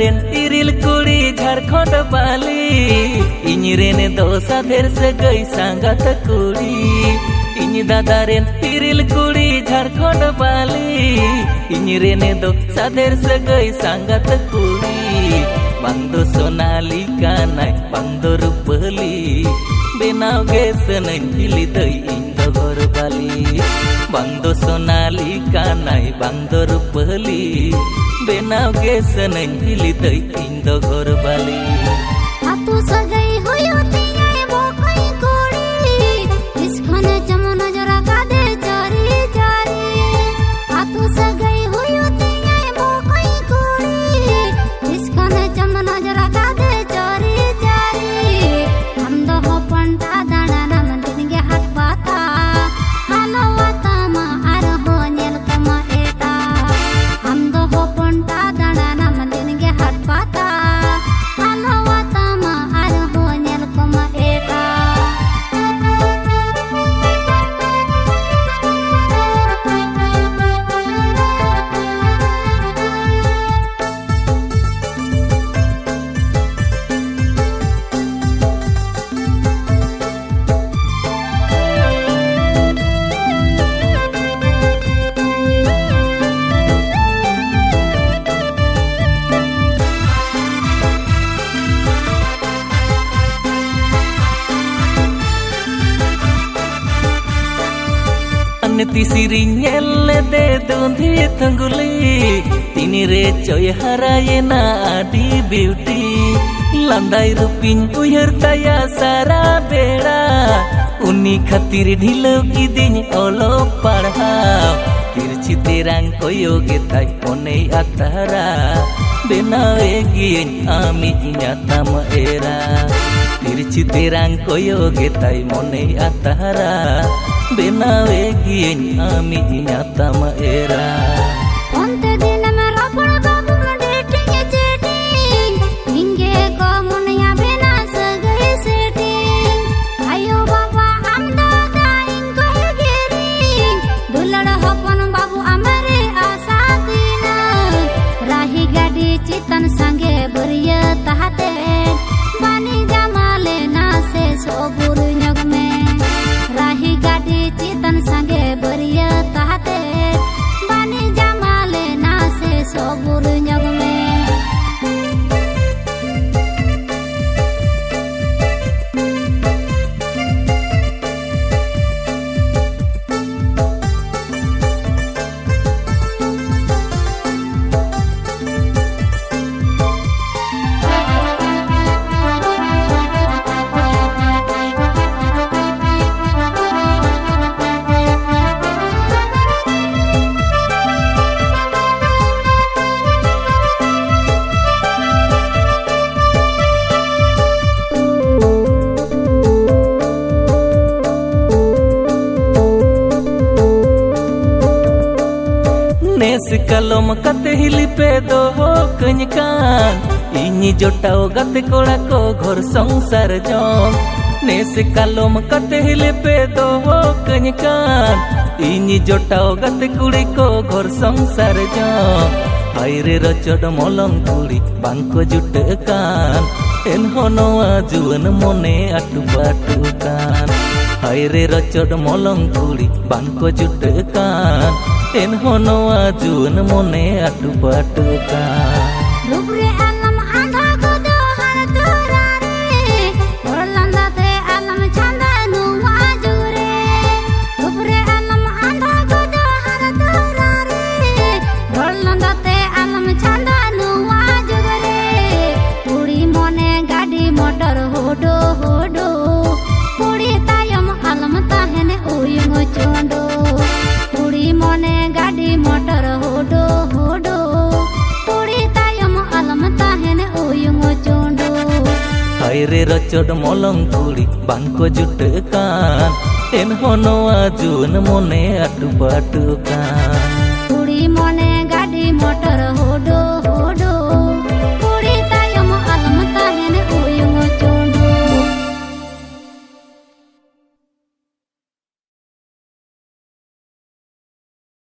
ren tiril kuri Jharkhand Bali Ini rene dosa ther sagai sangat kuri Ini dada ren tiril kuri Jharkhand Bali Ini rene dosa ther sagai sangat kuri Bang do Sonalika nai bang do Rupali Benau ge senain hili dei indo gor Bali Bang do Sonalika nai bang do Rupali Benau ge senain hili dei indo gor Bali Atu sagai hoyo tiyai bokai kuri Iskhane jamona jara kade jari jari Atu sagai hoyo tiyai bokai kuri Iskhane jamona jara kade jari jari Hamdo ho panta dana namandin ge hat bata Halo watama arho nyel kama eta Hamdo ho panta dana namandin ge hat bata Halo watama arho nyel kama eta Neti siri nyelle de dundi tangguli Tini re coy harayena adi beauty Landai rupin uyar daya sara beda Uni khatir dhilau kidin olo parhau Tirchi terang koyo getai onei atara Benawe gien ami nyata maera Tirchi terang koyo getai monei atara Benawe gien ami nyata maera Onte dina me rapor babu me dating e chatting Inge ko munya bena sagai setting Ayo baba amda daing ko giring Dulad hopon babu amare asa dina Rahi gadi chitan sange buriya tahate Bani jamale na se sobur nyog me Rahi gadi chitan sange buriya tahate Bani jamale na se sobur nyog me Nes kalom kate hili pe do ho kanyakan Ini jotao gate kola ko ghor sangsar jong Nes kalom kate hili pe do ho kanyakan Ini jotao gate kuri ko ghor sangsar jong Aire rochod molong kuri bangko jutekan En honoa juan mone atu batukan Aire rochod molong kuri bangko jutekan En honoa juan mone atu batukan Lubre alam andha godo har turare Orlanda te alam chanda nuwa jure Lubre alam andha godo har turare Orlanda te alam chanda nuwa jure Puri mone gadi motor hodo hodo Puri tayam alam tahene uyung chondo Puri mone gadi motor hodo hodo Puri tayam alam tahene uyung chondo Aire rochod molong kuri bangko jutekan En honoa juan mone atu batukan Puri mone